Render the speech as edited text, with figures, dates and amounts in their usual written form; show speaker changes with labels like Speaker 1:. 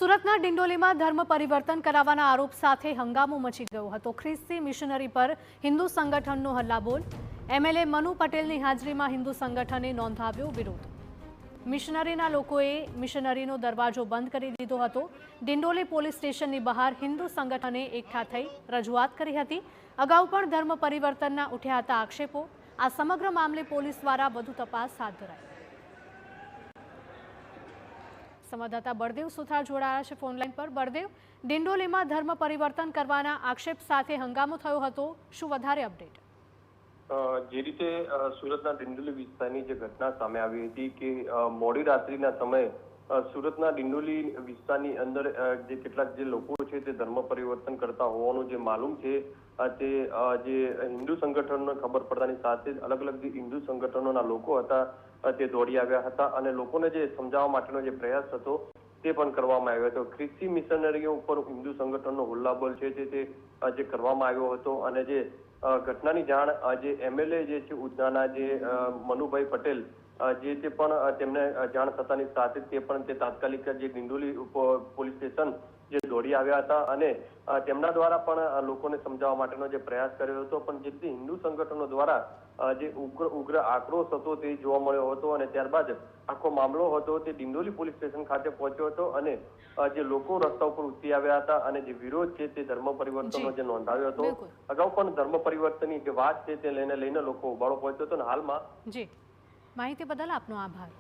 Speaker 1: સુરતના ડિંડોલીમાં ધર્મ પરિવર્તન કરાવવાના આરોપ સાથે હંગામો મચી ગયો હતો। ખ્રિસ્તી મિશનરી પર હિન્દુ સંગઠનનો હલ્લાબોલ। એમએલએ મનુ પટેલની હાજરીમાં હિન્દુ સંગઠને નોંધાવ્યો વિરોધ। મિશનરીના લોકોએ મિશનરીનો દરવાજો બંધ કરી દીધો હતો। ડિંડોલી પોલીસ સ્ટેશનની બહાર હિન્દુ સંગઠને એકઠા થઈ રજૂઆત કરી હતી। અગાઉ પણ ધર્મ પરિવર્તનના ઉઠ્યા હતા આક્ષેપો। આ સમગ્ર મામલે પોલીસ દ્વારા વધુ તપાસ હાથ ધરાઈ। સંવાદદાતા બળદેવ સુથાર જોડાયા છે ફોન લાઈન પર। બળદેવ, ડિંડોલીમાં ધર્મ પરિવર્તન કરવાના આક્ષેપ સાથે હંગામો થયો હતો, શું વધારે અપડેટ?
Speaker 2: જે રીતે સુરતના ડિંડોલી વિસ્તારની જે ઘટના સામે આવી હતી કે મોડી રાત્રિના સમયે સુરતના ડિંડોલી વિસ્તારની અંદર જે કેટલાક જે લોકો છે તે ધર્મ પરિવર્તન કરતા હોવાનું જે માલુમ છે, તે જે હિન્દુ સંગઠનોને ખબર પડતાની સાથે જ અલગ અલગ જે હિન્દુ સંગઠનોના લોકો હતા તે દોડી આવ્યા હતા અને લોકોને જે સમજાવવા માટેનો જે પ્રયાસ હતો તે પણ કરવામાં આવ્યો હતો। ખ્રિસ્તી મિશનરીઓ ઉપર હિન્દુ સંગઠનનો હુલ્લાબોલ છે તે જે કરવામાં આવ્યો હતો અને જે ઘટનાની જાણ જે એમએલએ જે છે ઉધનાના જે મનુભાઈ પટેલ જે તે પણ તેમને જાણ થતાની સાથે તે પણ તે તાત્કાલિક જે ડિંડોલી પોલીસ સ્ટેશન જે દોડી આવ્યા હતા અને તેમના દ્વારા પણ લોકોને સમજાવવા માટેનો જે પ્રયાસ કર્યો હતો, પણ જે હિન્દુ સંગઠનો દ્વારા જે ઉગ્ર આક્રોશ હતો તે જોવા મળ્યો હતો અને ત્યારબાદ આખો મામલો હતો તે ડિંડોલી પોલીસ સ્ટેશન ખાતે પહોંચ્યો હતો અને જે લોકો રસ્તા ઉપર ઉતરી આવ્યા હતા અને જે વિરોધ છે તે ધર્મ પરિવર્તનનો જે નોંધાવ્યો હતો। અગાઉ પણ ધર્મ પરિવર્તનની જે વાત છે તે લઈને લોકો ઉબાળો પહોંચ્યો હતો અને હાલમાં
Speaker 1: જી, માહિતી બદલ આપનો આભાર।